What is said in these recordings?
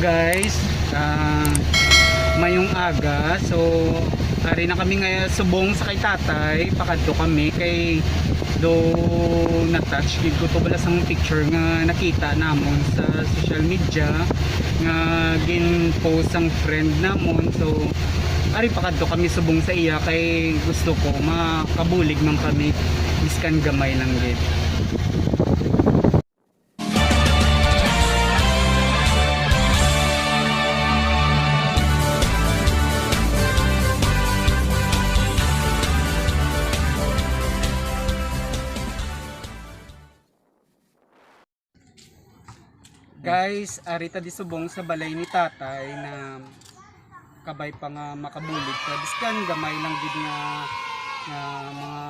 guys, mayong aga. So ari na kami ngayon subong sa kay tatay, pakadto kami kay do na touch gid ko to bala sang picture nga nakita namon sa social media nga gin post ang friend namon. So ari pakadto kami subong sa iya kay gusto ko makabulig man kami biskan gamay lang gid. Guys, arita di subong sa balay ni tatay na kabay pa nga makabulig ka. Biskan gamay lang gid nga mga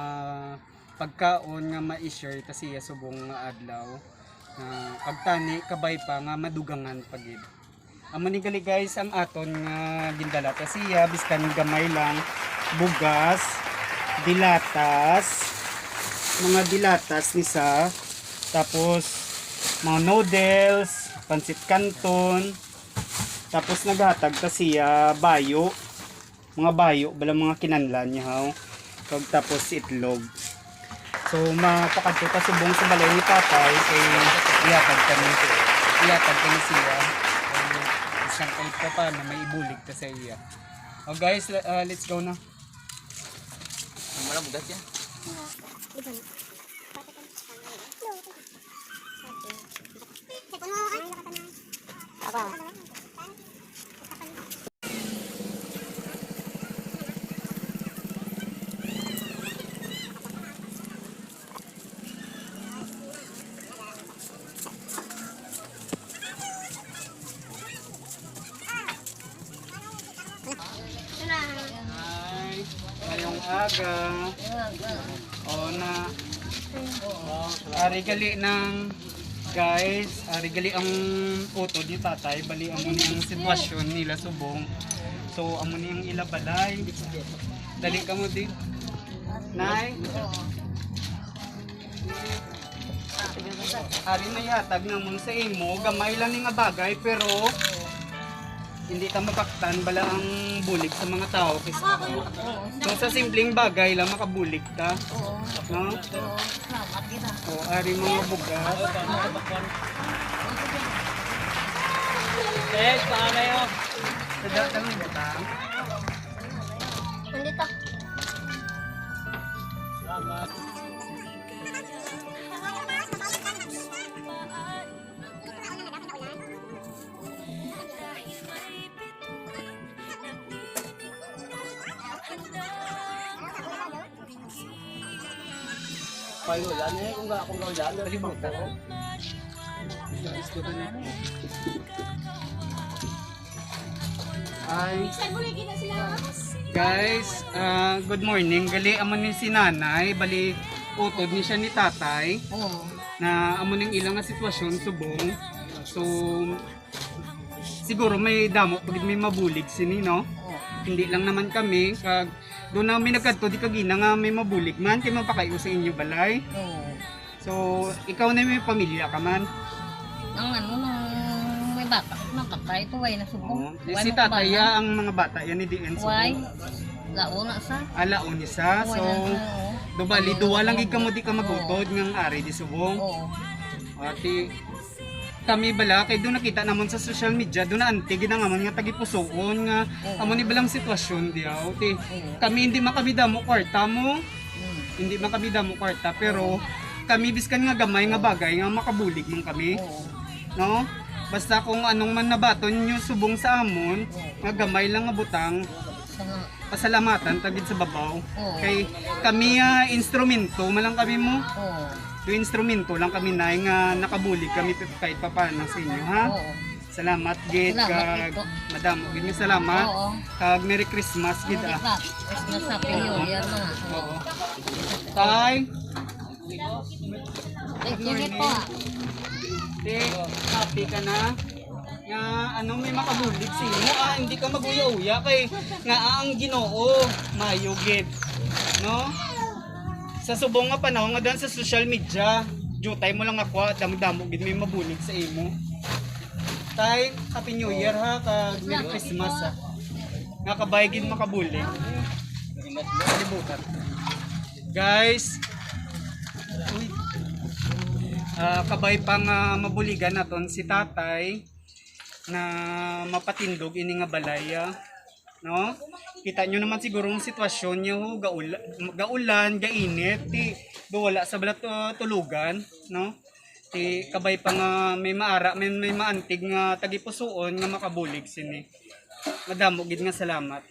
pagkaon nga ma-share ta siya subong nga adlaw. Pagtani kabay pa nga madugangan pa gid. Amo ni gali guys ang aton nga gindala ta siya biskan gamay lang bugas, mga dilatas ni sa tapos mga noodles, pansit canton, tapos naghatag ta siya bayo, mga bayo bala mga kinanlan niya haw. Tapos itlog. So mapakadto ta subong sa balay ni tatay kay ihatag kami siya isang kahit pa paano may ibulig ta sa iya. Oh guys, let's go na. Wala bugas yan. Hi, ngayong aga. Na ari gali ng guys, ari gali ang photo ni tatay, bali amo ni ang sitwasyon nila subong. So amo ni ang ila balay. Dali ka mo din. Nay. Ari na yatag namon sa imo, gamay lang ni nga bagay pero hindi ta mapaktan bala ang bulig sa mga tao kasi so sa simpleng bagay lang makabulig ta. No? O ari mga bugas. Paano yun? Sada kami butang. Nandito. Salamat. Payo yan eh, kung yan, kasi bangka ko. Ay, guys, good morning. Gali amo ni si nanay, bali utod ni siya ni tatay. Na amo ning ilang nga sitwasyon subong. So siguro may damo pag may mabulig sini no. Hindi lang naman kami kag doon namin nagkadto di kagina nga may mabulig man kay mapakayo sa inyo balay. So ikaw na may pamilya ka man. Ang ano nang may bata, nakatay to way na subong. Si tataya ang mga bata yan ni DN Why? subong. Launa sa. Alaon isa. So do bali duwa lang gid kamo di ka magutod ngang ari di subong. Ati kami bala kay doon nakita namon sa social media doon na anti ginangaman nga tagipusoon nga amo ni balang sitwasyon diaw ti kami hindi makabida mo kwarta mo hindi makabida mo kwarta pero kami biskan nga gamay nga bagay nga makabulig man kami no basta kung anong man nabaton nyo subong sa amon nga gamay lang nga butang pasalamatan tagid sa babaw kay kami instrumento malang kami mo do instrumento lang kami na nga nakabulig kami kahit papaano sa inyo ha. Salamat gid kag madam gid mi salamat. Kag Merry Christmas gid Christmas Happy New Year na. Tay. Thank you po. Happy ka na? Nga anong may makabulig sa inyo hindi ka maguya-uya kay nga ang Ginoo mayo gid no? Sa subong nga panahon nga dan sa social media, jutay mo lang ako, damo-damo gid may mabulig sa imo. Tay, Happy New Year ha, kag Merry Christmas ha. Nakabaygin makabuli. Kalibutan. Guys, uy, kabay pang mabuligan naton si tatay na mapatindog ini nga balay, no? Kita nyo naman siguro ang sitwasyon nyo, gaulan, gainit, ti wala sa balat tulugan, no? Ti kabay pa nga may maara, may maantig nga tagipusoon nga makabulig sini. Madamo gid nga salamat.